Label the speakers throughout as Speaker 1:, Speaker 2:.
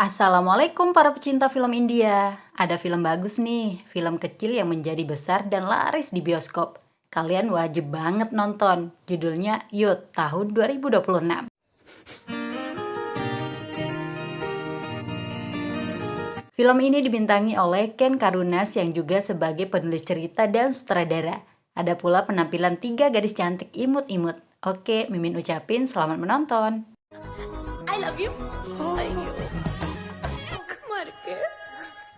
Speaker 1: Assalamualaikum para pecinta film India. Ada film bagus nih, film kecil yang menjadi besar dan laris di bioskop. Kalian wajib banget nonton. Judulnya Youth tahun 2026. Film ini dibintangi oleh Ken Karunas yang juga sebagai penulis cerita dan sutradara. Ada pula penampilan 3 gadis cantik imut-imut. Oke, Mimin ucapin selamat menonton.
Speaker 2: I love you. Ayo. Kemar ke?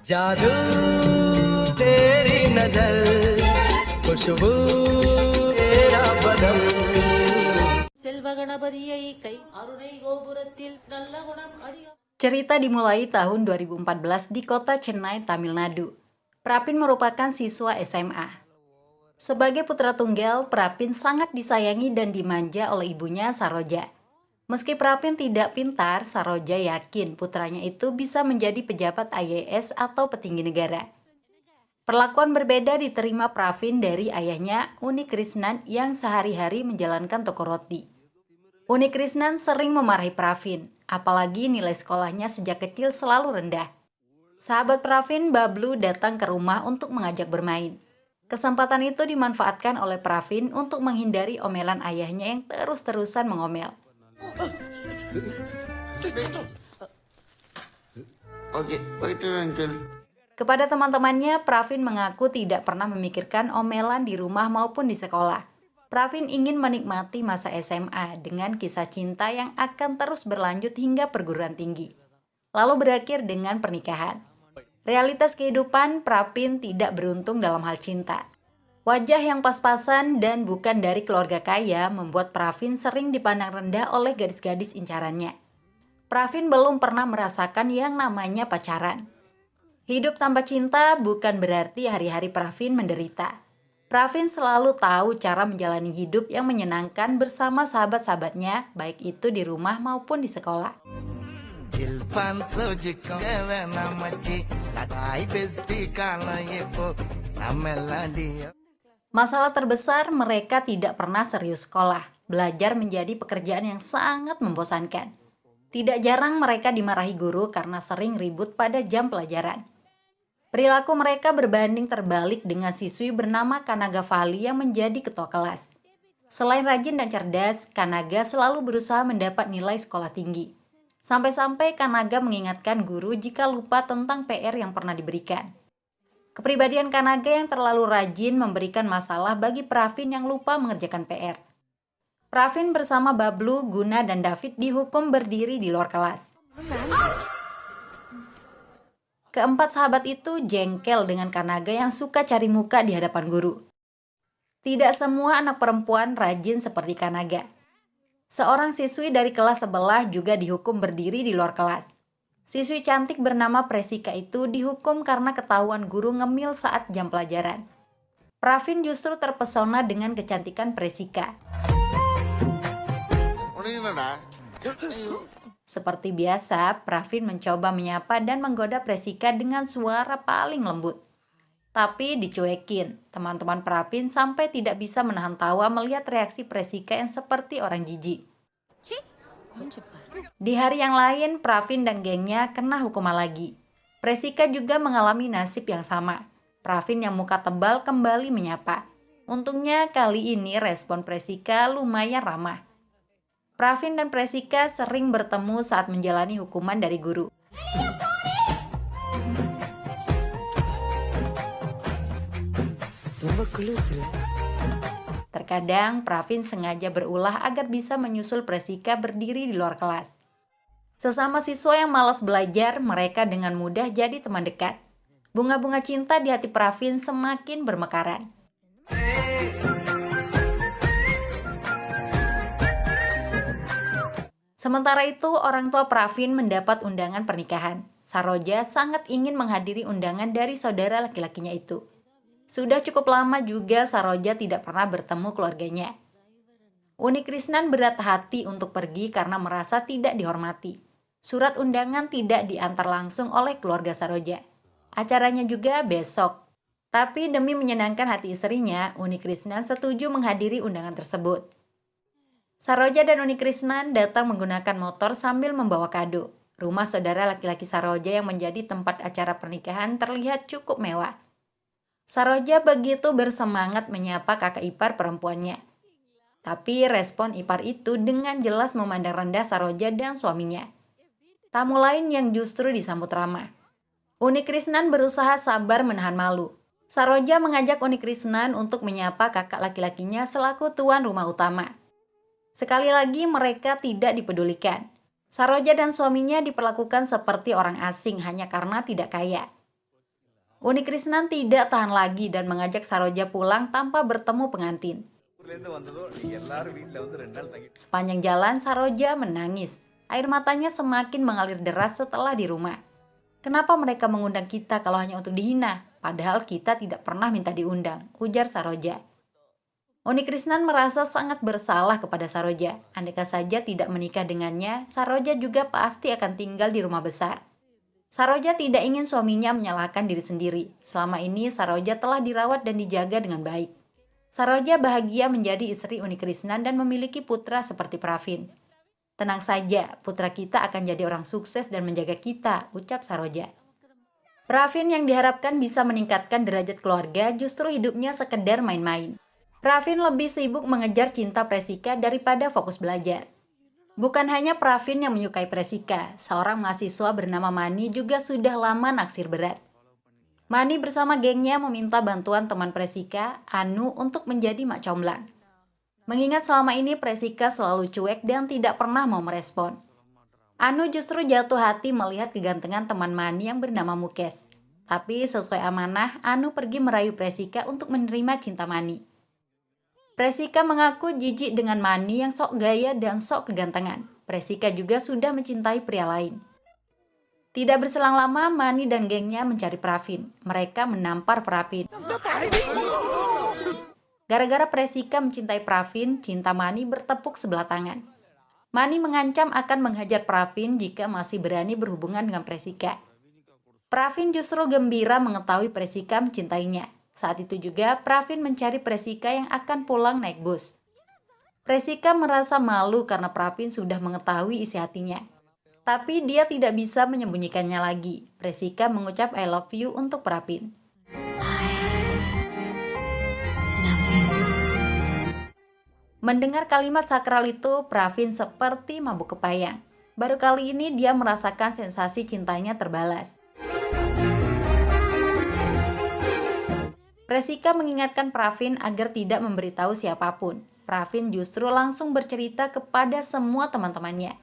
Speaker 3: जादू तेरी नजर खुशबू तेरा बदन
Speaker 4: செல்வ கணபதியை கை அருணை கோபுரத்தில் நல்ல குணம் அதிகம்.
Speaker 1: Cerita dimulai tahun 2014 di kota Chennai, Tamil Nadu. Prapin merupakan siswa SMA. Sebagai putra tunggal, Prapin sangat disayangi dan dimanja oleh ibunya Saroja. Meski Prapin tidak pintar, Saroja yakin putranya itu bisa menjadi pejabat IAS atau petinggi negara. Perlakuan berbeda diterima Pravin dari ayahnya, Uni Krishnan, yang sehari-hari menjalankan toko roti. Uni Krishnan sering memarahi Pravin, apalagi nilai sekolahnya sejak kecil selalu rendah. Sahabat Pravin, Bablu, datang ke rumah untuk mengajak bermain. Kesempatan itu dimanfaatkan oleh Pravin untuk menghindari omelan ayahnya yang terus-terusan mengomel.
Speaker 5: Okay, begitu Uncle.
Speaker 1: Kepada teman-temannya, Pravin mengaku tidak pernah memikirkan omelan di rumah maupun di sekolah. Pravin ingin menikmati masa SMA dengan kisah cinta yang akan terus berlanjut hingga perguruan tinggi, lalu berakhir dengan pernikahan. Realitas kehidupan Pravin tidak beruntung dalam hal cinta. Wajah yang pas-pasan dan bukan dari keluarga kaya membuat Pravin sering dipandang rendah oleh gadis-gadis incarannya. Pravin belum pernah merasakan yang namanya pacaran. Hidup tanpa cinta bukan berarti hari-hari Pravin menderita. Pravin selalu tahu cara menjalani hidup yang menyenangkan bersama sahabat-sahabatnya, baik itu di rumah maupun di sekolah. Masalah terbesar, mereka tidak pernah serius sekolah. Belajar menjadi pekerjaan yang sangat membosankan. Tidak jarang mereka dimarahi guru karena sering ribut pada jam pelajaran. Perilaku mereka berbanding terbalik dengan siswi bernama Kanaga Vali yang menjadi ketua kelas. Selain rajin dan cerdas, Kanaga selalu berusaha mendapat nilai sekolah tinggi. Sampai-sampai Kanaga mengingatkan guru jika lupa tentang PR yang pernah diberikan. Kepribadian Kanaga yang terlalu rajin memberikan masalah bagi Pravin yang lupa mengerjakan PR. Pravin bersama Bablu, Guna, dan David dihukum berdiri di luar kelas. Keempat sahabat itu jengkel dengan Kanaga yang suka cari muka di hadapan guru. Tidak semua anak perempuan rajin seperti Kanaga. Seorang siswi dari kelas sebelah juga dihukum berdiri di luar kelas. Siswi cantik bernama Presika itu dihukum karena ketahuan guru ngemil saat jam pelajaran. Pravin justru terpesona dengan kecantikan Presika. Seperti biasa, Pravin mencoba menyapa dan menggoda Presika dengan suara paling lembut. Tapi dicuekin, teman-teman Pravin sampai tidak bisa menahan tawa melihat reaksi Presika yang seperti orang jijik. Di hari yang lain, Pravin dan gengnya kena hukuman lagi. Presika juga mengalami nasib yang sama. Pravin yang muka tebal kembali menyapa. Untungnya kali ini respon Presika lumayan ramah. Pravin dan Presika sering bertemu saat menjalani hukuman dari guru. Terkadang Pravin sengaja berulah agar bisa menyusul Presika berdiri di luar kelas. Sesama siswa yang malas belajar, mereka dengan mudah jadi teman dekat. Bunga-bunga cinta di hati Pravin semakin bermekaran. Sementara itu, orang tua Pravin mendapat undangan pernikahan. Saroja sangat ingin menghadiri undangan dari saudara laki-lakinya itu. Sudah cukup lama juga Saroja tidak pernah bertemu keluarganya. Uni Krishnan berat hati untuk pergi karena merasa tidak dihormati. Surat undangan tidak diantar langsung oleh keluarga Saroja. Acaranya juga besok. Tapi demi menyenangkan hati istrinya, Uni Krishnan setuju menghadiri undangan tersebut. Saroja dan Uni Krishnan datang menggunakan motor sambil membawa kado. Rumah saudara laki-laki Saroja yang menjadi tempat acara pernikahan terlihat cukup mewah. Saroja begitu bersemangat menyapa kakak ipar perempuannya. Tapi respon ipar itu dengan jelas memandang rendah Saroja dan suaminya. Tamu lain yang justru disambut ramah. Uni Krisnan berusaha sabar menahan malu. Saroja mengajak Uni Krisnan untuk menyapa kakak laki-lakinya selaku tuan rumah utama. Sekali lagi mereka tidak dipedulikan. Saroja dan suaminya diperlakukan seperti orang asing hanya karena tidak kaya. Uni Krisnan tidak tahan lagi dan mengajak Saroja pulang tanpa bertemu pengantin. Sepanjang jalan Saroja menangis. Air matanya semakin mengalir deras setelah di rumah. Kenapa mereka mengundang kita kalau hanya untuk dihina? Padahal kita tidak pernah minta diundang, ujar Saroja. Uni Krisnan merasa sangat bersalah kepada Saroja. Andaikan saja tidak menikah dengannya, Saroja juga pasti akan tinggal di rumah besar. Saroja tidak ingin suaminya menyalahkan diri sendiri. Selama ini Saroja telah dirawat dan dijaga dengan baik. Saroja bahagia menjadi istri Uni Krisnan dan memiliki putra seperti Pravin. Tenang saja, putra kita akan jadi orang sukses dan menjaga kita, ucap Saroja. Pravin yang diharapkan bisa meningkatkan derajat keluarga justru hidupnya sekedar main-main. Pravin lebih sibuk mengejar cinta Presika daripada fokus belajar. Bukan hanya Pravin yang menyukai Presika, seorang mahasiswa bernama Mani juga sudah lama naksir berat. Mani bersama gengnya meminta bantuan teman Presika, Anu, untuk menjadi mak comblang. Mengingat selama ini Presika selalu cuek dan tidak pernah mau merespon. Anu justru jatuh hati melihat kegantengan teman Mani yang bernama Mukes. Tapi sesuai amanah, Anu pergi merayu Presika untuk menerima cinta Mani. Presika mengaku jijik dengan Mani yang sok gaya dan sok kegantengan. Presika juga sudah mencintai pria lain. Tidak berselang lama, Mani dan gengnya mencari Pravin. Mereka menampar Pravin. Gara-gara Presika mencintai Pravin, cinta Mani bertepuk sebelah tangan. Mani mengancam akan menghajar Pravin jika masih berani berhubungan dengan Presika. Pravin justru gembira mengetahui Presika mencintainya. Saat itu juga Pravin mencari Presika yang akan pulang naik bus. Presika merasa malu karena Pravin sudah mengetahui isi hatinya. Tapi dia tidak bisa menyembunyikannya lagi. Presika mengucap I love you untuk Pravin. Mendengar kalimat sakral itu, Pravin seperti mabuk kepayang. Baru kali ini dia merasakan sensasi cintanya terbalas. Presika mengingatkan Pravin agar tidak memberitahu siapapun. Pravin justru langsung bercerita kepada semua teman-temannya.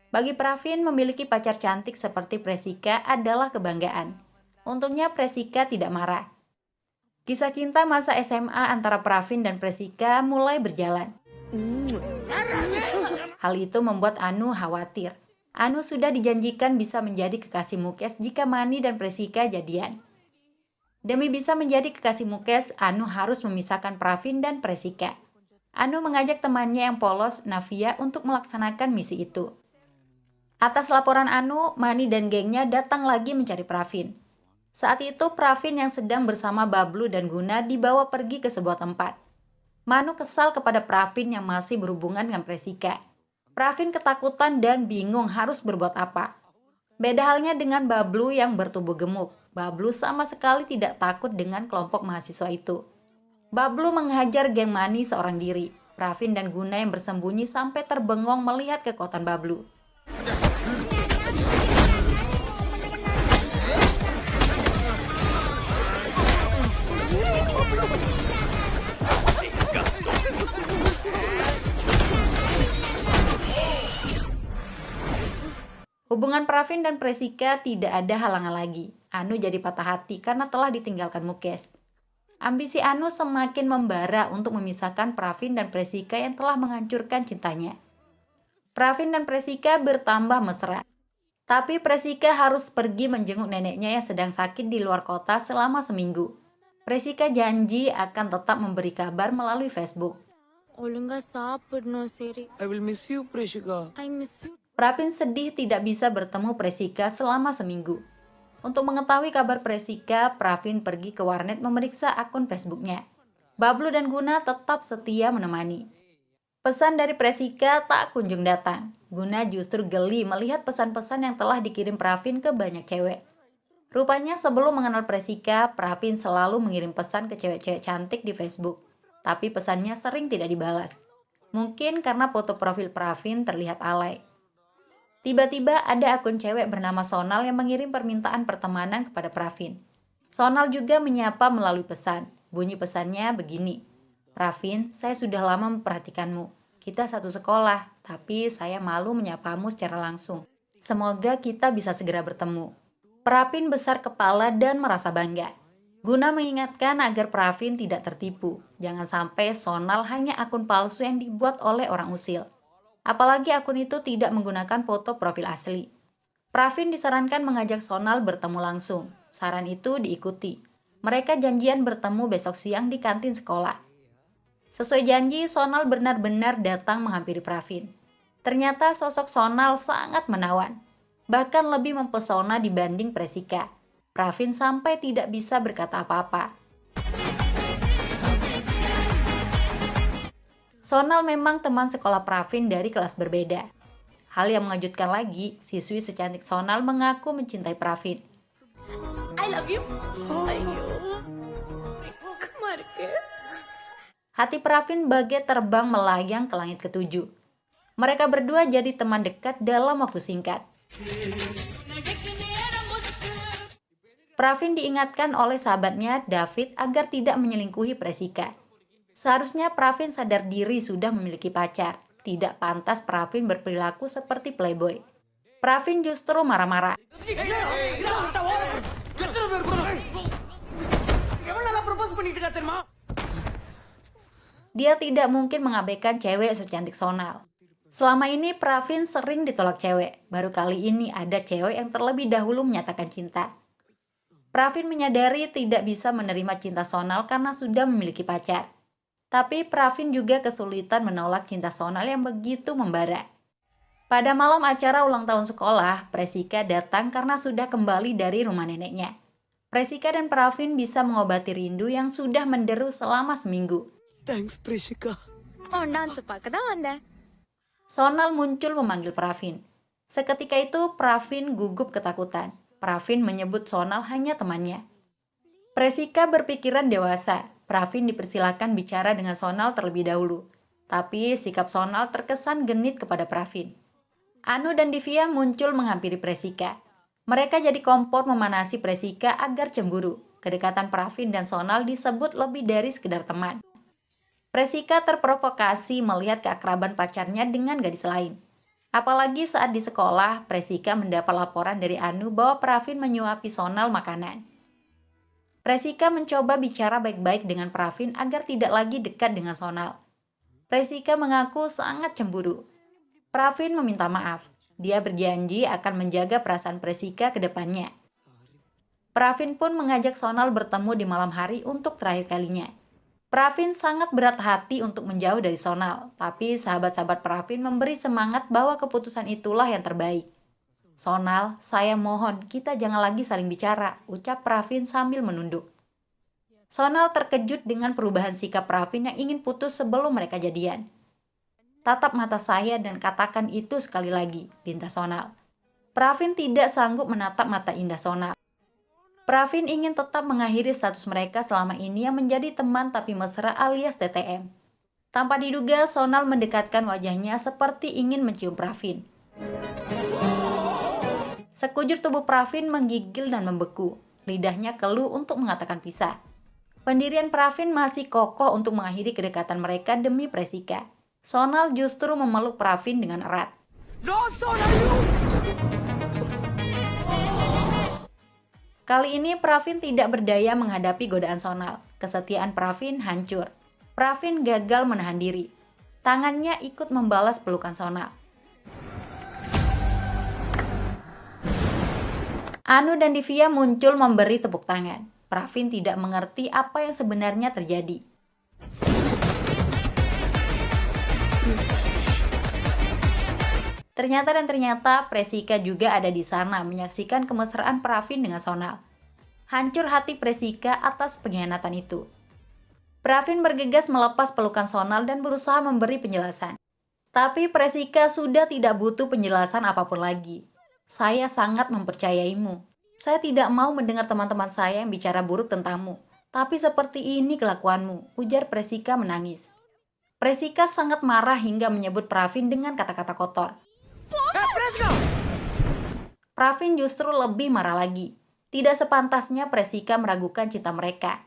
Speaker 1: Bagi Pravin, memiliki pacar cantik seperti Presika adalah kebanggaan. Untungnya Presika tidak marah. Kisah cinta masa SMA antara Pravin dan Presika mulai berjalan. Hal itu membuat Anu khawatir. Anu sudah dijanjikan bisa menjadi kekasih Mukes jika Mani dan Presika jadian. Demi bisa menjadi kekasih Mukes, Anu harus memisahkan Pravin dan Presika. Anu mengajak temannya yang polos, Navia, untuk melaksanakan misi itu. Atas laporan Anu, Mani dan gengnya datang lagi mencari Pravin. Saat itu Pravin yang sedang bersama Bablu dan Guna dibawa pergi ke sebuah tempat. Manu kesal kepada Pravin yang masih berhubungan dengan Presika. Pravin ketakutan dan bingung harus berbuat apa. Beda halnya dengan Bablu yang bertubuh gemuk. Bablu sama sekali tidak takut dengan kelompok mahasiswa itu. Bablu menghajar geng Mani seorang diri. Pravin dan Guna yang bersembunyi sampai terbengong melihat kekuatan Bablu. Hubungan Pravin dan Presika tidak ada halangan lagi. Anu jadi patah hati karena telah ditinggalkan Mukes. Ambisi Anu semakin membara untuk memisahkan Pravin dan Presika yang telah menghancurkan cintanya. Pravin dan Presika bertambah mesra. Tapi Presika harus pergi menjenguk neneknya yang sedang sakit di luar kota selama seminggu. Presika janji akan tetap memberi kabar melalui Facebook.
Speaker 2: ஒழுங்கா சாப்பிடணும் சரி
Speaker 5: I will miss you, Prishika.
Speaker 2: I miss you.
Speaker 1: Pravin sedih tidak bisa bertemu Presika selama seminggu. Untuk mengetahui kabar Presika, Pravin pergi ke warnet memeriksa akun Facebooknya. Bablu dan Guna tetap setia menemani. Pesan dari Presika tak kunjung datang. Guna justru geli melihat pesan-pesan yang telah dikirim Pravin ke banyak cewek. Rupanya sebelum mengenal Presika, Pravin selalu mengirim pesan ke cewek-cewek cantik di Facebook. Tapi pesannya sering tidak dibalas. Mungkin karena foto profil Pravin terlihat alay. Tiba-tiba ada akun cewek bernama Sonal yang mengirim permintaan pertemanan kepada Pravin. Sonal juga menyapa melalui pesan. Bunyi pesannya begini. Pravin, saya sudah lama memperhatikanmu. Kita satu sekolah, tapi saya malu menyapamu secara langsung. Semoga kita bisa segera bertemu. Pravin besar kepala dan merasa bangga. Guna mengingatkan agar Pravin tidak tertipu. Jangan sampai Sonal hanya akun palsu yang dibuat oleh orang usil. Apalagi akun itu tidak menggunakan foto profil asli. Pravin disarankan mengajak Sonal bertemu langsung. Saran itu diikuti. Mereka janjian bertemu besok siang di kantin sekolah. Sesuai janji, Sonal benar-benar datang menghampiri Pravin. Ternyata sosok Sonal sangat menawan. Bahkan lebih mempesona dibanding Presika. Pravin sampai tidak bisa berkata apa-apa. Sonal memang teman sekolah Pravin dari kelas berbeda. Hal yang mengejutkan lagi, siswi secantik Sonal mengaku mencintai Pravin.
Speaker 2: I love you. Ayo. Kemar ke?
Speaker 1: Hati Pravin bagai terbang melayang ke langit ketujuh. Mereka berdua jadi teman dekat dalam waktu singkat. Pravin diingatkan oleh sahabatnya David agar tidak menyelingkuhi Presika. Seharusnya Pravin sadar diri sudah memiliki pacar. Tidak pantas Pravin berperilaku seperti playboy. Pravin justru marah-marah. Dia tidak mungkin mengabaikan cewek secantik Sonal. Selama ini Pravin sering ditolak cewek. Baru kali ini ada cewek yang terlebih dahulu menyatakan cinta. Pravin menyadari tidak bisa menerima cinta Sonal karena sudah memiliki pacar. Tapi Pravin juga kesulitan menolak cinta Sonal yang begitu membara. Pada malam acara ulang tahun sekolah, Presika datang karena sudah kembali dari rumah neneknya. Presika dan Pravin bisa mengobati rindu yang sudah menderu selama seminggu.
Speaker 5: Thanks, Prishika.
Speaker 2: Dance பார்க்க வந்தேன்.
Speaker 1: Sonal muncul memanggil Pravin. Seketika itu Pravin gugup ketakutan. Pravin menyebut Sonal hanya temannya. Presika berpikiran dewasa. Pravin dipersilakan bicara dengan Sonal terlebih dahulu. Tapi sikap Sonal terkesan genit kepada Pravin. Anu dan Divya muncul menghampiri Presika. Mereka jadi kompor memanasi Presika agar cemburu. Kedekatan Pravin dan Sonal disebut lebih dari sekedar teman. Presika terprovokasi melihat keakraban pacarnya dengan gadis lain. Apalagi saat di sekolah, Presika mendapat laporan dari Anu bahwa Pravin menyuapi Sonal makanan. Presika mencoba bicara baik-baik dengan Pravin agar tidak lagi dekat dengan Sonal. Presika mengaku sangat cemburu. Pravin meminta maaf. Dia berjanji akan menjaga perasaan Presika ke depannya. Pravin pun mengajak Sonal bertemu di malam hari untuk terakhir kalinya. Pravin sangat berat hati untuk menjauh dari Sonal, tapi sahabat-sahabat Pravin memberi semangat bahwa keputusan itulah yang terbaik. Sonal, saya mohon kita jangan lagi saling bicara, ucap Pravin sambil menunduk. Sonal terkejut dengan perubahan sikap Pravin yang ingin putus sebelum mereka jadian. Tatap mata saya dan katakan itu sekali lagi, pinta Sonal. Pravin tidak sanggup menatap mata indah Sonal. Pravin ingin tetap mengakhiri status mereka selama ini yang menjadi teman tapi mesra alias TTM. Tanpa diduga, Sonal mendekatkan wajahnya seperti ingin mencium Pravin. Sekujur tubuh Pravin menggigil dan membeku. Lidahnya keluh untuk mengatakan pisah. Pendirian Pravin masih kokoh untuk mengakhiri kedekatan mereka demi Presika. Sonal justru memeluk Pravin dengan erat. Kali ini Pravin tidak berdaya menghadapi godaan Sonal. Kesetiaan Pravin hancur. Pravin gagal menahan diri. Tangannya ikut membalas pelukan Sonal. Anu dan Divya muncul memberi tepuk tangan. Pravin tidak mengerti apa yang sebenarnya terjadi. Ternyata Presika juga ada di sana menyaksikan kemesraan Pravin dengan Sonal. Hancur hati Presika atas pengkhianatan itu. Pravin bergegas melepas pelukan Sonal dan berusaha memberi penjelasan. Tapi Presika sudah tidak butuh penjelasan apapun lagi. Saya sangat mempercayaimu. Saya tidak mau mendengar teman-teman saya yang bicara buruk tentangmu. Tapi seperti ini kelakuanmu, ujar Presika menangis. Presika sangat marah hingga menyebut Pravin dengan kata-kata kotor. Pravin justru lebih marah lagi. Tidak sepantasnya Presika meragukan cinta mereka.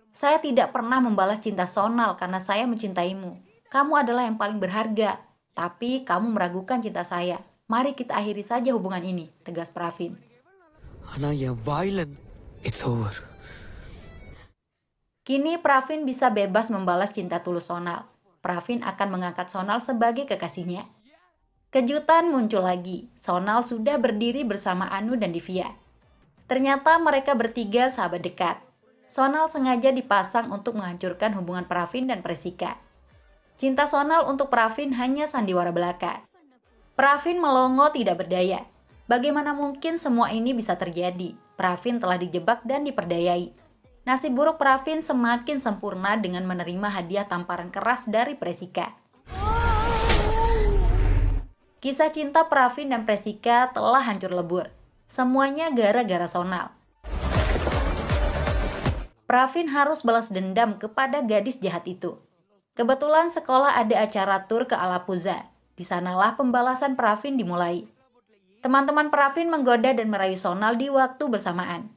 Speaker 1: Saya tidak pernah membalas cinta Sonal karena saya mencintaimu. Kamu adalah yang paling berharga. Tapi kamu meragukan cinta saya. Mari kita akhiri saja hubungan ini, tegas Pravin.
Speaker 5: Ana yang violent. It's over.
Speaker 1: Kini Pravin bisa bebas membalas cinta tulus Sonal. Pravin akan mengangkat Sonal sebagai kekasihnya. Kejutan muncul lagi. Sonal sudah berdiri bersama Anu dan Divya. Ternyata mereka bertiga sahabat dekat. Sonal sengaja dipasang untuk menghancurkan hubungan Pravin dan Presika. Cinta Sonal untuk Pravin hanya sandiwara belaka. Pravin melongo tidak berdaya. Bagaimana mungkin semua ini bisa terjadi? Pravin telah dijebak dan diperdayai. Nasib buruk Pravin semakin sempurna dengan menerima hadiah tamparan keras dari Presika. Kisah cinta Pravin dan Presika telah hancur lebur. Semuanya gara-gara Sonal. Pravin harus balas dendam kepada gadis jahat itu. Kebetulan sekolah ada acara tur ke Alappuzha. Di sanalah pembalasan Pravin dimulai. Teman-teman Pravin menggoda dan merayu Sonal di waktu bersamaan.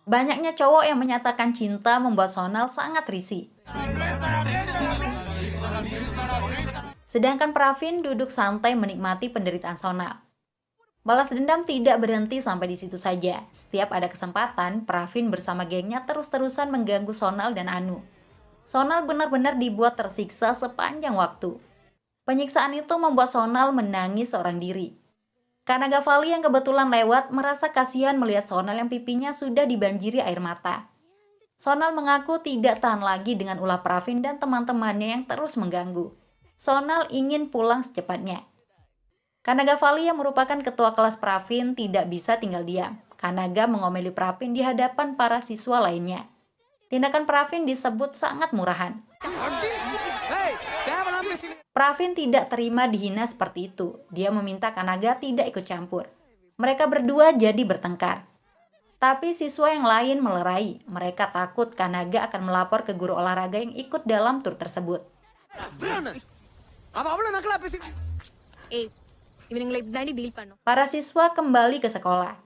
Speaker 1: Banyaknya cowok yang menyatakan cinta membuat Sonal sangat risih. Sedangkan Pravin duduk santai menikmati penderitaan Sonal. Balas dendam tidak berhenti sampai di situ saja. Setiap ada kesempatan, Pravin bersama gengnya terus-terusan mengganggu Sonal dan Anu. Sonal benar-benar dibuat tersiksa sepanjang waktu. Penyiksaan itu membuat Sonal menangis seorang diri. Kanaga Vali yang kebetulan lewat merasa kasihan melihat Sonal yang pipinya sudah dibanjiri air mata. Sonal mengaku tidak tahan lagi dengan ulah Pravin dan teman-temannya yang terus mengganggu. Sonal ingin pulang secepatnya. Kanaga Vali yang merupakan ketua kelas Pravin tidak bisa tinggal diam. Kanaga mengomeli Pravin di hadapan para siswa lainnya. Tindakan Pravin disebut sangat murahan. Pravin tidak terima dihina seperti itu. Dia meminta Kanaga tidak ikut campur. Mereka berdua jadi bertengkar. Tapi siswa yang lain melerai. Mereka takut Kanaga akan melapor ke guru olahraga yang ikut dalam tur tersebut. Para siswa kembali ke sekolah.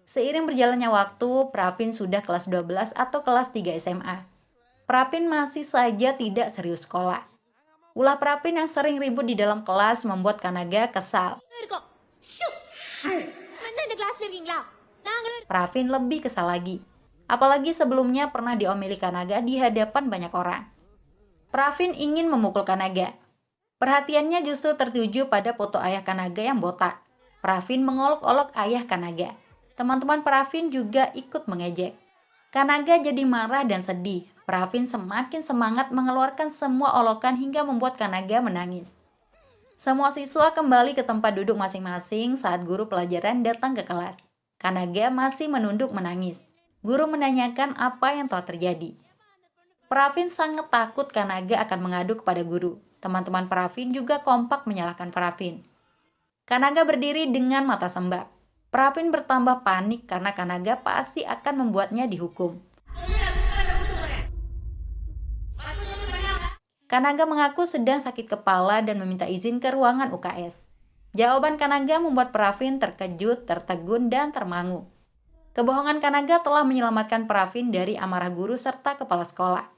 Speaker 1: Seiring berjalannya waktu, Pravin sudah kelas 12 atau kelas 3 SMA. Pravin masih saja tidak serius sekolah. Ulah Pravin yang sering ribut di dalam kelas membuat Kanaga kesal. Pravin lebih kesal lagi. Apalagi sebelumnya pernah diomeli Kanaga di hadapan banyak orang. Pravin ingin memukul Kanaga. Perhatiannya justru tertuju pada foto ayah Kanaga yang botak. Pravin mengolok-olok ayah Kanaga. Teman-teman Pravin juga ikut mengejek. Kanaga jadi marah dan sedih. Pravin semakin semangat mengeluarkan semua olokan hingga membuat Kanaga menangis. Semua siswa kembali ke tempat duduk masing-masing saat guru pelajaran datang ke kelas. Kanaga masih menunduk menangis. Guru menanyakan apa yang telah terjadi. Pravin sangat takut Kanaga akan mengadu kepada guru. Teman-teman Pravin juga kompak menyalahkan Pravin. Kanaga berdiri dengan mata sembab. Pravin bertambah panik karena Kanaga pasti akan membuatnya dihukum. Kanaga mengaku sedang sakit kepala dan meminta izin ke ruangan UKS. Jawaban Kanaga membuat Pravin terkejut, tertegun, dan termangu. Kebohongan Kanaga telah menyelamatkan Pravin dari amarah guru serta kepala sekolah.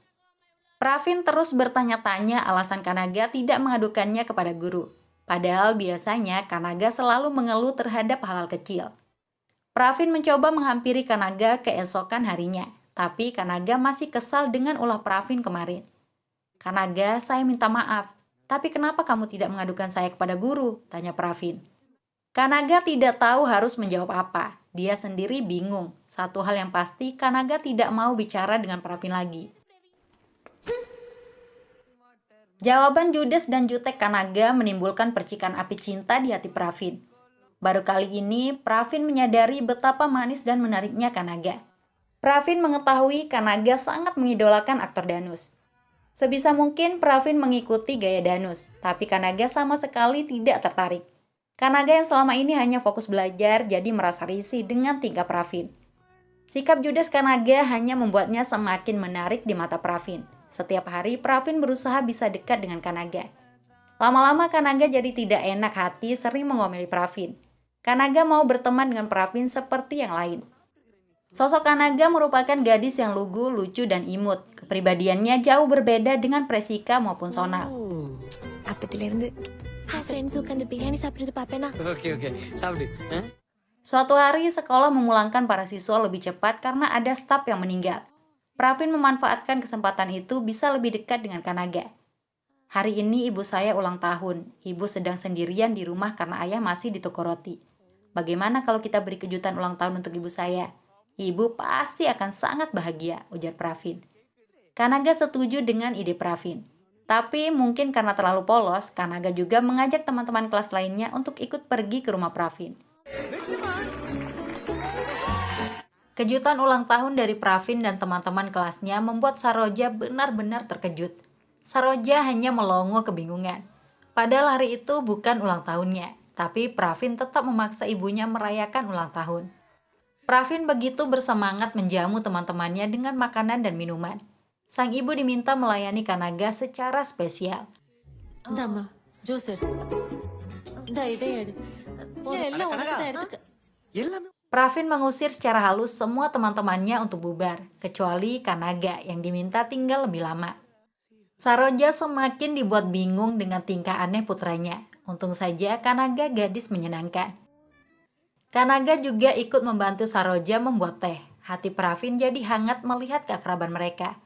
Speaker 1: Pravin terus bertanya-tanya alasan Kanaga tidak mengadukannya kepada guru. Padahal biasanya Kanaga selalu mengeluh terhadap hal-hal kecil. Pravin mencoba menghampiri Kanaga keesokan harinya, tapi Kanaga masih kesal dengan ulah Pravin kemarin. Kanaga, saya minta maaf, tapi kenapa kamu tidak mengadukan saya kepada guru? Tanya Pravin. Kanaga tidak tahu harus menjawab apa. Dia sendiri bingung. Satu hal yang pasti, Kanaga tidak mau bicara dengan Pravin lagi. Jawaban judes dan jutek Kanaga menimbulkan percikan api cinta di hati Pravin. Baru kali ini, Pravin menyadari betapa manis dan menariknya Kanaga. Pravin mengetahui Kanaga sangat mengidolakan aktor Danus. Sebisa mungkin Pravin mengikuti gaya Danus, tapi Kanaga sama sekali tidak tertarik. Kanaga yang selama ini hanya fokus belajar jadi merasa risih dengan tingkah Pravin. Sikap judes Kanaga hanya membuatnya semakin menarik di mata Pravin. Setiap hari Pravin berusaha bisa dekat dengan Kanaga. Lama-lama Kanaga jadi tidak enak hati sering mengomeli Pravin. Kanaga mau berteman dengan Pravin seperti yang lain. Sosok Kanaga merupakan gadis yang lugu, lucu, dan imut. Kepribadiannya jauh berbeda dengan Presika maupun Sonal.
Speaker 2: அப்பத்திலிருந்து ஃப்ரெண்ட்ஸ் உட்காந்து பிரியாணி சாப்பிட்டு பாப்பேனா
Speaker 5: okay okay சாப்பிடு
Speaker 1: Suatu hari, sekolah memulangkan para siswa lebih cepat karena ada staf yang meninggal. Pravin memanfaatkan kesempatan itu bisa lebih dekat dengan Kanaga. Hari ini ibu saya ulang tahun. Ibu sedang sendirian di rumah karena ayah masih di toko roti. Bagaimana kalau kita beri kejutan ulang tahun untuk ibu saya? Ibu pasti akan sangat bahagia, ujar Pravin. Kanaga setuju dengan ide Pravin. Tapi mungkin karena terlalu polos, Kanaga juga mengajak teman-teman kelas lainnya untuk ikut pergi ke rumah Pravin. Kejutan ulang tahun dari Pravin dan teman-teman kelasnya membuat Saroja benar-benar terkejut. Saroja hanya melongo kebingungan. Padahal hari itu bukan ulang tahunnya, tapi Pravin tetap memaksa ibunya merayakan ulang tahun. Pravin begitu bersemangat menjamu teman-temannya dengan makanan dan minuman. Sang ibu diminta melayani Kanaga secara spesial.
Speaker 4: இந்தாம்மா ஜூஸ் எடு இந்தா இதை எடு போதும், எல்லாம் உனக்கு தான் எடுத்துக்க
Speaker 5: எல்லாமே
Speaker 1: Pravin mengusir secara halus semua teman-temannya untuk bubar, kecuali Kanaga yang diminta tinggal lebih lama. Saroja semakin dibuat bingung dengan tingkah aneh putranya. Untung saja Kanaga gadis menyenangkan. Kanaga juga ikut membantu Saroja membuat teh. Hati Pravin jadi hangat melihat keakraban mereka.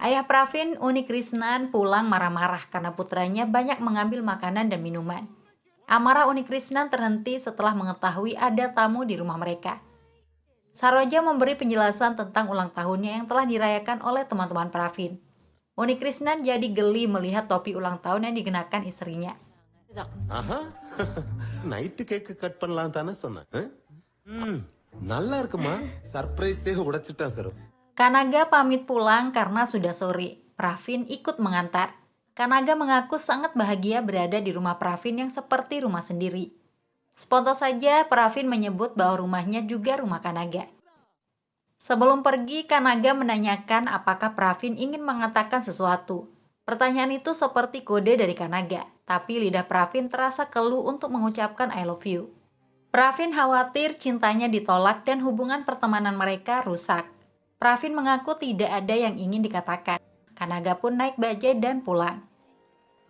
Speaker 1: Ayah Pravin, Unikrishnan, pulang marah-marah karena putranya banyak mengambil makanan dan minuman. Amarah Unikrishnan terhenti setelah mengetahui ada tamu di rumah mereka. Saroja memberi penjelasan tentang ulang tahunnya yang telah dirayakan oleh teman-teman Pravin. Unikrishnan jadi geli melihat topi ulang tahun yang dikenakan istrinya.
Speaker 6: ஆஹா night cake cut பண்ணலாம் தானே சொன்னேன் நல்லா இருக்குமா சர்ப்ரைஸே உடைச்சிட்டான் sir
Speaker 1: Kanaga pamit pulang karena sudah sore. Pravin ikut mengantar. Kanaga mengaku sangat bahagia berada di rumah Pravin yang seperti rumah sendiri. Spontan saja Pravin menyebut bahwa rumahnya juga rumah Kanaga. Sebelum pergi, Kanaga menanyakan apakah Pravin ingin mengatakan sesuatu. Pertanyaan itu seperti kode dari Kanaga, tapi lidah Pravin terasa keluh untuk mengucapkan I love you. Pravin khawatir cintanya ditolak dan hubungan pertemanan mereka rusak. Pravin mengaku tidak ada yang ingin dikatakan. Kanaga pun naik bajai dan pulang.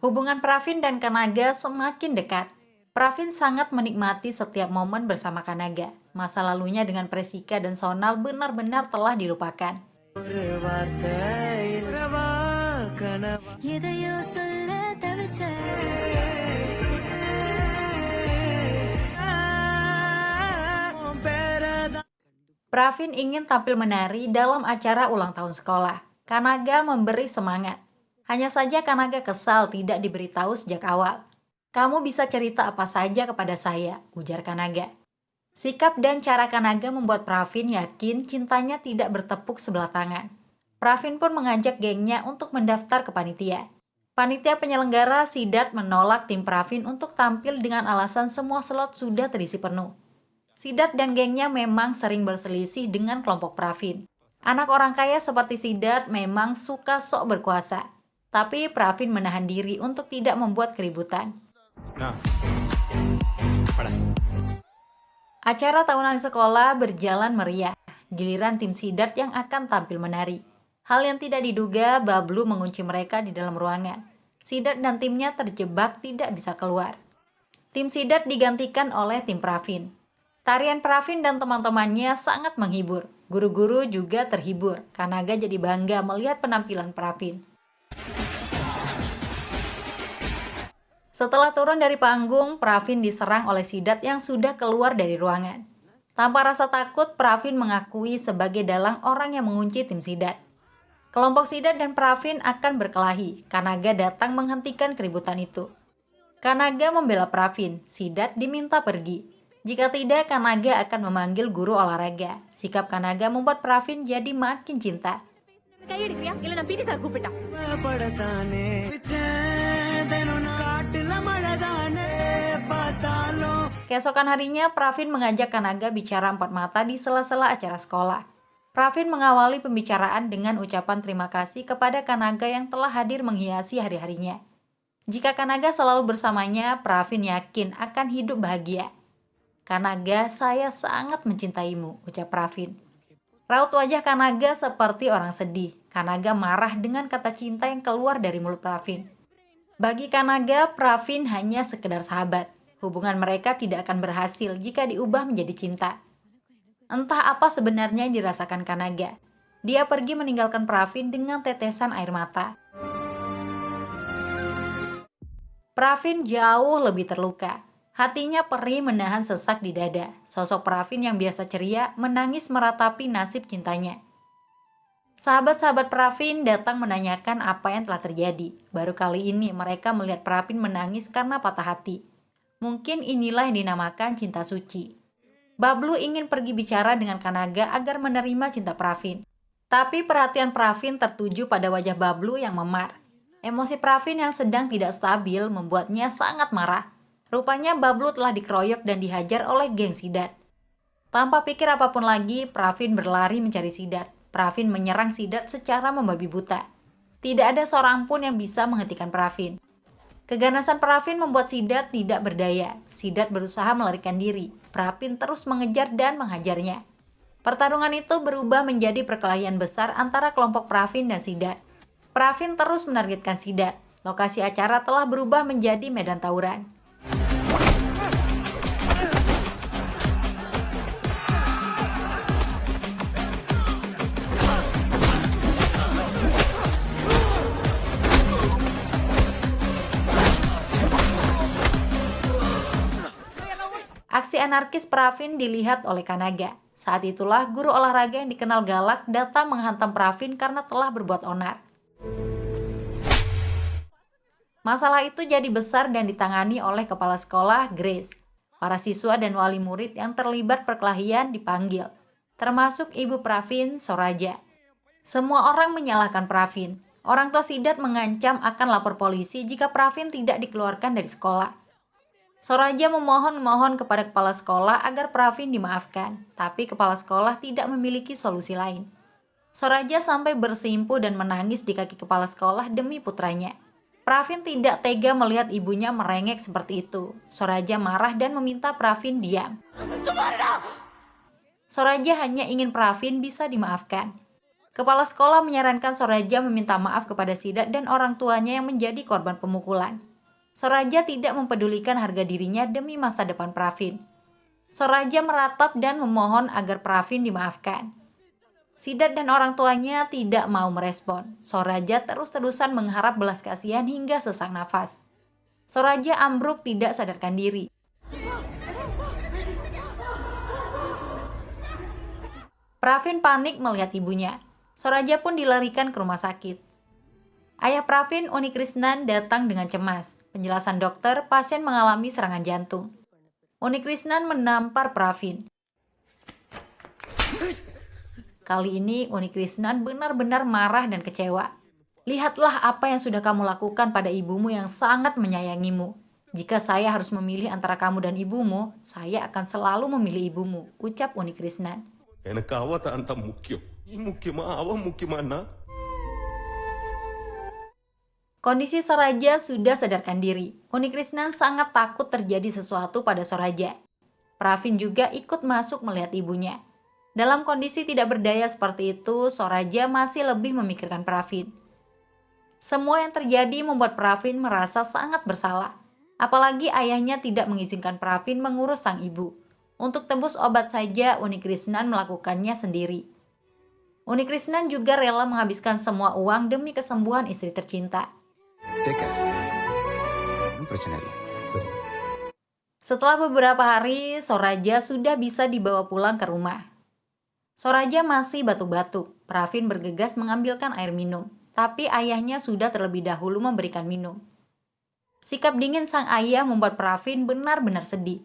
Speaker 1: Hubungan Pravin dan Kanaga semakin dekat. Pravin sangat menikmati setiap momen bersama Kanaga. Masa lalunya dengan Presika dan Sonal benar-benar telah dilupakan.
Speaker 2: எதையோ சொல்ல தவிச்ச
Speaker 1: Pravin ingin tampil menari dalam acara ulang tahun sekolah. Kanaga memberi semangat. Hanya saja Kanaga kesal tidak diberitahu sejak awal. Kamu bisa cerita apa saja kepada saya, ujar Kanaga. Sikap dan cara Kanaga membuat Pravin yakin cintanya tidak bertepuk sebelah tangan. Pravin pun mengajak gengnya untuk mendaftar ke panitia. Panitia penyelenggara Sidat menolak tim Pravin untuk tampil dengan alasan semua slot sudah terisi penuh. Sidat dan gengnya memang sering berselisih dengan kelompok Pravin. Anak orang kaya seperti Sidat memang suka sok berkuasa. Tapi Pravin menahan diri untuk tidak membuat keributan. Acara tahunan sekolah berjalan meriah. Giliran tim Sidat yang akan tampil menari. Hal yang tidak diduga, Bablu mengunci mereka di dalam ruangan. Sidat dan timnya terjebak tidak bisa keluar. Tim Sidat digantikan oleh tim Pravin. Tarian Pravin dan teman-temannya sangat menghibur. Guru-guru juga terhibur. Kanaga jadi bangga melihat penampilan Pravin. Setelah turun dari panggung, Pravin diserang oleh Sidat yang sudah keluar dari ruangan. Tanpa rasa takut, Pravin mengakui sebagai dalang orang yang mengunci tim Sidat. Kelompok Sidat dan Pravin akan berkelahi. Kanaga datang menghentikan keributan itu. Kanaga membela Pravin. Sidat diminta pergi. Jika tidak, Kanaga akan memanggil guru olahraga. Sikap Kanaga membuat Pravin jadi makin cinta.
Speaker 2: கை எடுக்கிறியா இல்ல நான் பிடி சார் கூப்பிட்டா
Speaker 3: పడతానే విచ్ఛేదను కాటుల మడదానే పాతాలో.
Speaker 1: Keesokan harinya, Pravin mengajak Kanaga bicara empat mata di sela-sela acara sekolah. Pravin mengawali pembicaraan dengan ucapan terima kasih kepada Kanaga yang telah hadir menghiasi hari-harinya. Jika Kanaga selalu bersamanya, Pravin yakin akan hidup bahagia. Kanaga, saya sangat mencintaimu, ucap Pravin. Raut wajah Kanaga seperti orang sedih. Kanaga marah dengan kata cinta yang keluar dari mulut Pravin. Bagi Kanaga, Pravin hanya sekedar sahabat. Hubungan mereka tidak akan berhasil jika diubah menjadi cinta. Entah apa sebenarnya yang dirasakan Kanaga. Dia pergi meninggalkan Pravin dengan tetesan air mata. Pravin jauh lebih terluka. Hatinya perih menahan sesak di dada. Sosok Pravin yang biasa ceria menangis meratapi nasib cintanya. Sahabat-sahabat Pravin datang menanyakan apa yang telah terjadi. Baru kali ini mereka melihat Pravin menangis karena patah hati. Mungkin inilah yang dinamakan cinta suci. Bablu ingin pergi bicara dengan Kanaga agar menerima cinta Pravin. Tapi perhatian Pravin tertuju pada wajah Bablu yang memar. Emosi Pravin yang sedang tidak stabil membuatnya sangat marah. Rupanya Bablu telah dikeroyok dan dihajar oleh geng Sidat. Tanpa pikir apapun lagi, Pravin berlari mencari Sidat. Pravin menyerang Sidat secara membabi buta. Tidak ada seorang pun yang bisa menghentikan Pravin. Keganasan Pravin membuat Sidat tidak berdaya. Sidat berusaha melarikan diri. Pravin terus mengejar dan menghajarnya. Pertarungan itu berubah menjadi perkelahian besar antara kelompok Pravin dan Sidat. Pravin terus menargetkan Sidat. Lokasi acara telah berubah menjadi medan tawuran. Aksi anarkis Pravin dilihat oleh Kanaga. Saat itulah guru olahraga yang dikenal galak datang menghantam Pravin karena telah berbuat onar. Masalah itu jadi besar dan ditangani oleh kepala sekolah, Grace. Para siswa dan wali murid yang terlibat perkelahian dipanggil, termasuk ibu Pravin, Soraja. Semua orang menyalahkan Pravin. Orang tua Sidat mengancam akan lapor polisi jika Pravin tidak dikeluarkan dari sekolah. Soraja memohon kepada kepala sekolah agar Pravin dimaafkan, tapi kepala sekolah tidak memiliki solusi lain. Soraja sampai bersimpuh dan menangis di kaki kepala sekolah demi putranya. Pravin tidak tega melihat ibunya merengek seperti itu. Soraja marah dan meminta Pravin diam. Soraja hanya ingin Pravin bisa dimaafkan. Kepala sekolah menyarankan Soraja meminta maaf kepada Sidat dan orang tuanya yang menjadi korban pemukulan. Soraja tidak mempedulikan harga dirinya demi masa depan Pravin. Soraja meratap dan memohon agar Pravin dimaafkan. Sidat dan orang tuanya tidak mau merespon. Soraja terus-terusan mengharap belas kasihan hingga sesak nafas. Soraja ambruk tidak sadarkan diri. Pravin panik melihat ibunya. Soraja pun dilarikan ke rumah sakit. Ayah Pravin, Unikrishnan, datang dengan cemas. Penjelasan dokter, pasien mengalami serangan jantung. Unikrishnan menampar Pravin. Kali ini Unikrishnan benar-benar marah dan kecewa. Lihatlah apa yang sudah kamu lakukan pada ibumu yang sangat menyayangimu. Jika saya harus memilih antara kamu dan ibumu, saya akan selalu memilih ibumu, ucap Unikrishnan.
Speaker 6: எனக்கு அவ தான் முக்கியம். முக்கியமா அவ முக்கியமானா?
Speaker 1: Kondisi Soraja sudah sadarkan diri. Unikrishnan sangat takut terjadi sesuatu pada Soraja. Pravin juga ikut masuk melihat ibunya. Dalam kondisi tidak berdaya seperti itu, Soraja masih lebih memikirkan Pravin. Semua yang terjadi membuat Pravin merasa sangat bersalah. Apalagi ayahnya tidak mengizinkan Pravin mengurus sang ibu. Untuk tebus obat saja, Unikrishnan melakukannya sendiri. Unikrishnan juga rela menghabiskan semua uang demi kesembuhan istri tercinta. Setelah beberapa hari, Soraja sudah bisa dibawa pulang ke rumah. Soraja masih batuk-batuk. Pravin bergegas mengambilkan air minum, tapi ayahnya sudah terlebih dahulu memberikan minum. Sikap dingin sang ayah membuat Pravin benar-benar sedih.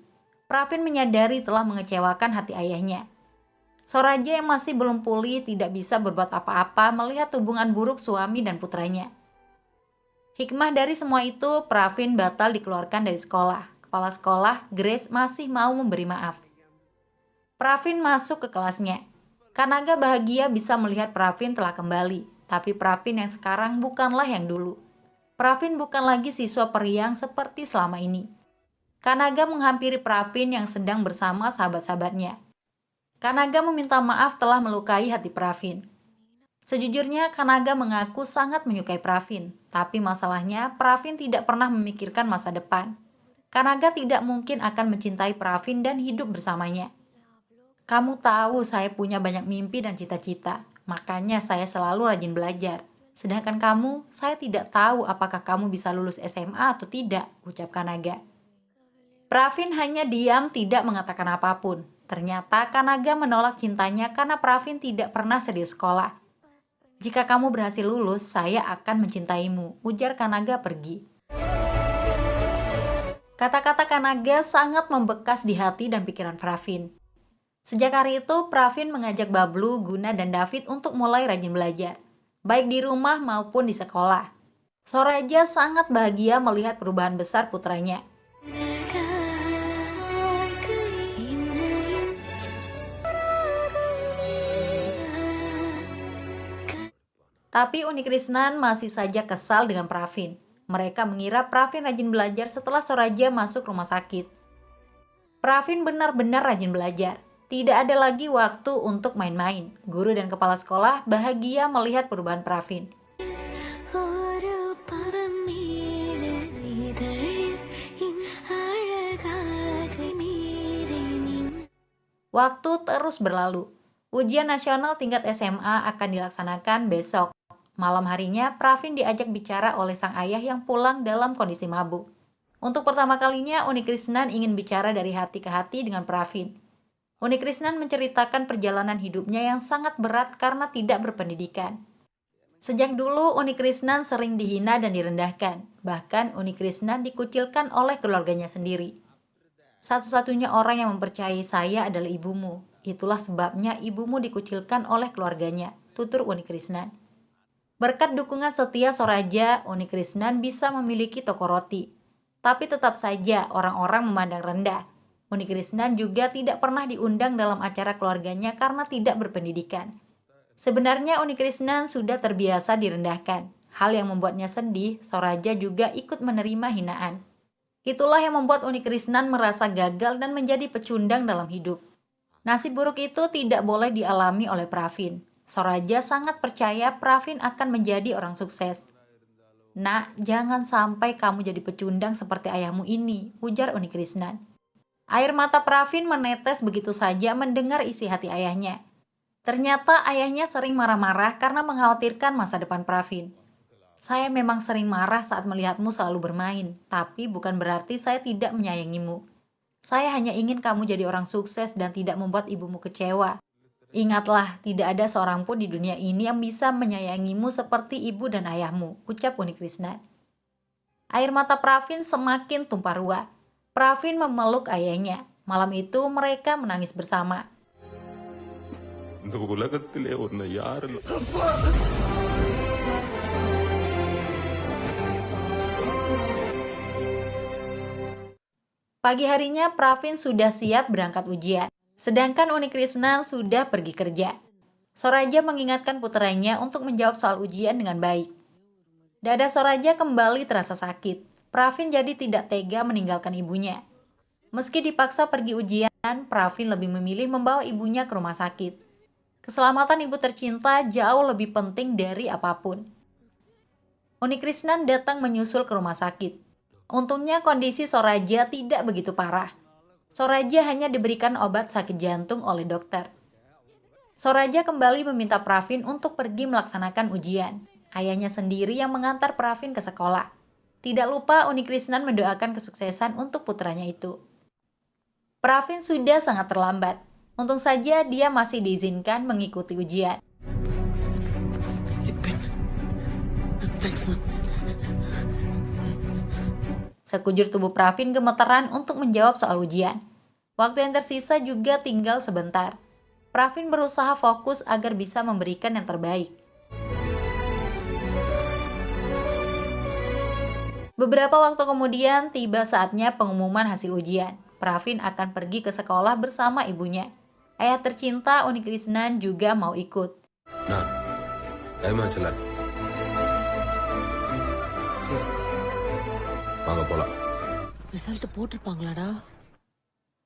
Speaker 1: Pravin menyadari telah mengecewakan hati ayahnya. Soraja yang masih belum pulih tidak bisa berbuat apa-apa melihat hubungan buruk suami dan putranya. Hikmah dari semua itu, Pravin batal dikeluarkan dari sekolah. Kepala sekolah, Grace, masih mau memberi maaf. Pravin masuk ke kelasnya. Kanaga bahagia bisa melihat Pravin telah kembali. Tapi Pravin yang sekarang bukanlah yang dulu. Pravin bukan lagi siswa periang seperti selama ini. Kanaga menghampiri Pravin yang sedang bersama sahabat-sahabatnya. Kanaga meminta maaf telah melukai hati Pravin. Sejujurnya, Kanaga mengaku sangat menyukai Pravin, tapi masalahnya Pravin tidak pernah memikirkan masa depan. Kanaga tidak mungkin akan mencintai Pravin dan hidup bersamanya. Kamu tahu saya punya banyak mimpi dan cita-cita, makanya saya selalu rajin belajar. Sedangkan kamu, saya tidak tahu apakah kamu bisa lulus SMA atau tidak, ucap Kanaga. Pravin hanya diam, tidak mengatakan apapun. Ternyata Kanaga menolak cintanya karena Pravin tidak pernah serius sekolah. Jika kamu berhasil lulus, saya akan mencintaimu, ujar Kanaga pergi. Kata-kata Kanaga sangat membekas di hati dan pikiran Pravin. Sejak hari itu, Pravin mengajak Bablu, Guna, dan David untuk mulai rajin belajar, baik di rumah maupun di sekolah. Soraja sangat bahagia melihat perubahan besar putranya. Tapi Unikrisnan masih saja kesal dengan Pravin. Mereka mengira Pravin rajin belajar setelah Soraja masuk rumah sakit. Pravin benar-benar rajin belajar. Tidak ada lagi waktu untuk main-main. Guru dan kepala sekolah bahagia melihat perubahan Pravin. Waktu terus berlalu. Ujian nasional tingkat SMA akan dilaksanakan besok. Malam harinya, Pravin diajak bicara oleh sang ayah yang pulang dalam kondisi mabuk. Untuk pertama kalinya, Unikrisnan ingin bicara dari hati ke hati dengan Pravin. Unikrisnan menceritakan perjalanan hidupnya yang sangat berat karena tidak berpendidikan. Sejak dulu, Unikrisnan sering dihina dan direndahkan. Bahkan, Unikrisnan dikucilkan oleh keluarganya sendiri. Satu-satunya orang yang mempercayai saya adalah ibumu. Itulah sebabnya ibumu dikucilkan oleh keluarganya, tutur Unikrisnan. Berkat dukungan setia Soraja, Unikrisnan bisa memiliki toko roti. Tapi tetap saja orang-orang memandang rendah. Unikrisnan juga tidak pernah diundang dalam acara keluarganya karena tidak berpendidikan. Sebenarnya Unikrisnan sudah terbiasa direndahkan. Hal yang membuatnya sedih, Soraja juga ikut menerima hinaan. Itulah yang membuat Unikrisnan merasa gagal dan menjadi pecundang dalam hidup. Nasib buruk itu tidak boleh dialami oleh Pravin. Soraja sangat percaya Pravin akan menjadi orang sukses. Nak, jangan sampai kamu jadi pecundang seperti ayahmu ini, ujar Unikrisnan. Air mata Pravin menetes begitu saja mendengar isi hati ayahnya. Ternyata ayahnya sering marah-marah karena mengkhawatirkan masa depan Pravin. Saya memang sering marah saat melihatmu selalu bermain, tapi bukan berarti saya tidak menyayangimu. Saya hanya ingin kamu jadi orang sukses dan tidak membuat ibumu kecewa. Ingatlah, tidak ada seorang pun di dunia ini yang bisa menyayangimu seperti ibu dan ayahmu, ucap Unikrisnan. Air mata Pravin semakin tumpah ruah. Pravin memeluk ayahnya. Malam itu mereka menangis bersama.
Speaker 6: இந்த உலகத்திலே உன்னை யாரு
Speaker 1: Pagi harinya Pravin sudah siap berangkat ujian. Sedangkan Unikrisnan sudah pergi kerja. Soraja mengingatkan putranya untuk menjawab soal ujian dengan baik. Dada Soraja kembali terasa sakit. Pravin jadi tidak tega meninggalkan ibunya. Meski dipaksa pergi ujian, Pravin lebih memilih membawa ibunya ke rumah sakit. Keselamatan ibu tercinta jauh lebih penting dari apapun. Unikrisnan datang menyusul ke rumah sakit. Untungnya kondisi Soraja tidak begitu parah. Soraja hanya diberikan obat sakit jantung oleh dokter. Soraja kembali meminta Pravin untuk pergi melaksanakan ujian. Ayahnya sendiri yang mengantar Pravin ke sekolah. Tidak lupa Unikrisnan mendoakan kesuksesan untuk putranya itu. Pravin sudah sangat terlambat. Untung saja dia masih diizinkan mengikuti ujian. Sekujur tubuh Pravin gemeteran untuk menjawab soal ujian. Waktu yang tersisa juga tinggal sebentar. Pravin berusaha fokus agar bisa memberikan yang terbaik. Beberapa waktu kemudian tiba saatnya pengumuman hasil ujian. Pravin akan pergi ke sekolah bersama ibunya. Ayah tercinta Unikrishnan juga mau ikut.
Speaker 6: Nah, time ஆச்சுல வாங்க போலாம்.
Speaker 4: ரிசல்ட் போட்டிருப்பாங்களாடா?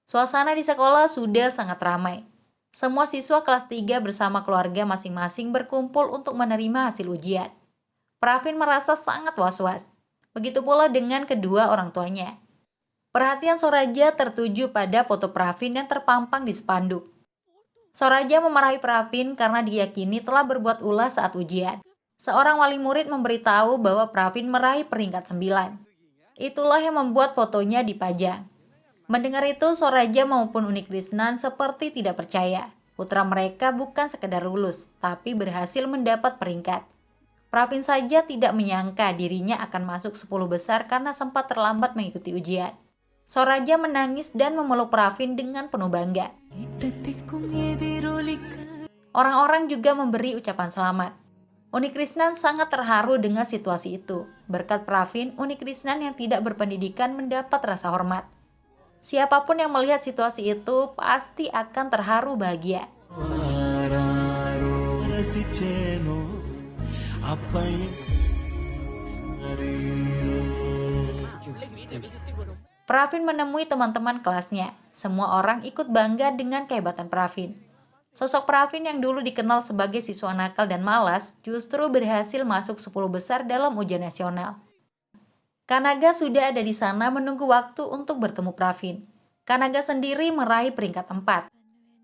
Speaker 1: Suasana di sekolah sudah sangat ramai. Semua siswa kelas 3 bersama keluarga masing-masing berkumpul untuk menerima hasil ujian. Pravin merasa sangat was-was. Begitu pula dengan kedua orang tuanya. Perhatian Soraja tertuju pada foto Pravin yang terpampang di spanduk. Soraja memarahi Pravin karena diyakini telah berbuat ulah saat ujian. Seorang wali murid memberitahu bahwa Pravin meraih peringkat 9. Itulah yang membuat fotonya dipajang. Mendengar itu, Soraja maupun Unikrishnan seperti tidak percaya. Putra mereka bukan sekedar lulus, tapi berhasil mendapat peringkat. Pravin saja tidak menyangka dirinya akan masuk 10 besar karena sempat terlambat mengikuti ujian. Soraja menangis dan memeluk Pravin dengan penuh bangga. Orang-orang juga memberi ucapan selamat. Unikrishnan sangat terharu dengan situasi itu. Berkat Pravin, Unikrishnan yang tidak berpendidikan mendapat rasa hormat. Siapapun yang melihat situasi itu pasti akan terharu bahagia. Pravin menemui teman-teman kelasnya. Semua orang ikut bangga dengan kehebatan Pravin. Sosok Pravin yang dulu dikenal sebagai siswa nakal dan malas justru berhasil masuk 10 besar dalam ujian nasional. Kanaga sudah ada di sana menunggu waktu untuk bertemu Pravin. Kanaga sendiri meraih peringkat 4.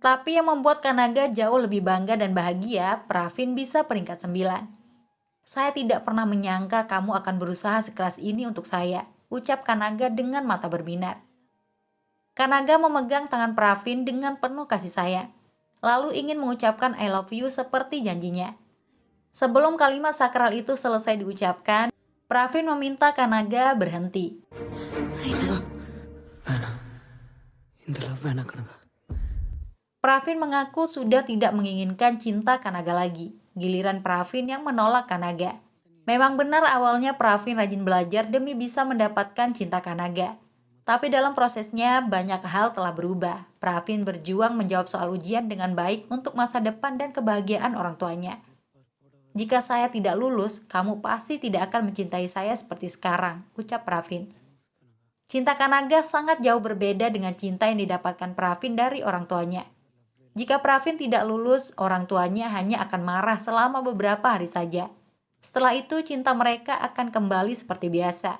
Speaker 1: Tapi yang membuat Kanaga jauh lebih bangga dan bahagia, Pravin bisa peringkat 9. Saya tidak pernah menyangka kamu akan berusaha sekeras ini untuk saya, ucap Kanaga dengan mata berbinar. Kanaga memegang tangan Pravin dengan penuh kasih sayang, lalu ingin mengucapkan I love you seperti janjinya. Sebelum kalimat sakral itu selesai diucapkan, Pravin meminta Kanaga berhenti. Pravin mengaku sudah tidak menginginkan cinta Kanaga lagi. Giliran Pravin yang menolak Kanaga. Memang benar awalnya Pravin rajin belajar demi bisa mendapatkan cinta Kanaga. Tapi dalam prosesnya banyak hal telah berubah. Pravin berjuang menjawab soal ujian dengan baik untuk masa depan dan kebahagiaan orang tuanya. Jika saya tidak lulus, kamu pasti tidak akan mencintai saya seperti sekarang, ucap Pravin. Cinta Kanaga sangat jauh berbeda dengan cinta yang didapatkan Pravin dari orang tuanya. Jika Pravin tidak lulus, orang tuanya hanya akan marah selama beberapa hari saja. Setelah itu, cinta mereka akan kembali seperti biasa.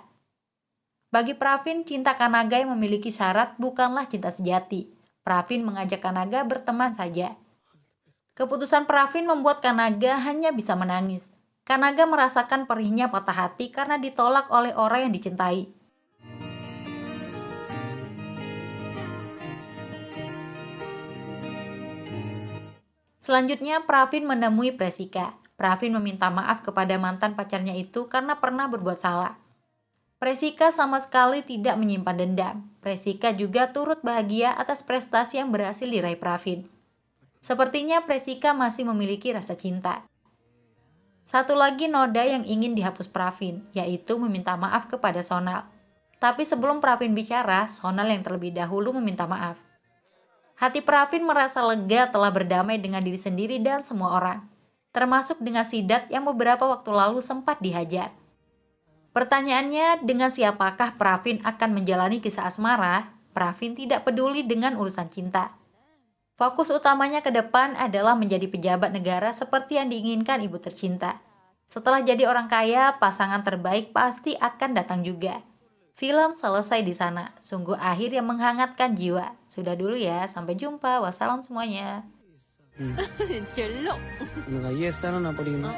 Speaker 1: Bagi Pravin, cinta Kanaga yang memiliki syarat bukanlah cinta sejati. Pravin mengajak Kanaga berteman saja. Keputusan Pravin membuat Kanaga hanya bisa menangis. Kanaga merasakan perihnya patah hati karena ditolak oleh orang yang dicintai. Selanjutnya, Pravin menemui Presika. Pravin meminta maaf kepada mantan pacarnya itu karena pernah berbuat salah. Presika sama sekali tidak menyimpan dendam. Presika juga turut bahagia atas prestasi yang berhasil diraih Pravin. Sepertinya Presika masih memiliki rasa cinta. Satu lagi noda yang ingin dihapus Pravin, yaitu meminta maaf kepada Sonal. Tapi sebelum Pravin bicara, Sonal yang terlebih dahulu meminta maaf. Hati Pravin merasa lega telah berdamai dengan diri sendiri dan semua orang, termasuk dengan Sidat yang beberapa waktu lalu sempat dihajar. Pertanyaannya, dengan siapakah Pravin akan menjalani kisah asmara? Pravin tidak peduli dengan urusan cinta. Fokus utamanya ke depan adalah menjadi pejabat negara seperti yang diinginkan ibu tercinta. Setelah jadi orang kaya, pasangan terbaik pasti akan datang juga. Film selesai di sana. Sungguh akhir yang menghangatkan jiwa. Sudah dulu ya, sampai jumpa. Wassalam semuanya.
Speaker 4: செல்லம்.
Speaker 5: உனக்கு ஐஏஎஸ் தானே நான் படிக்கணும்.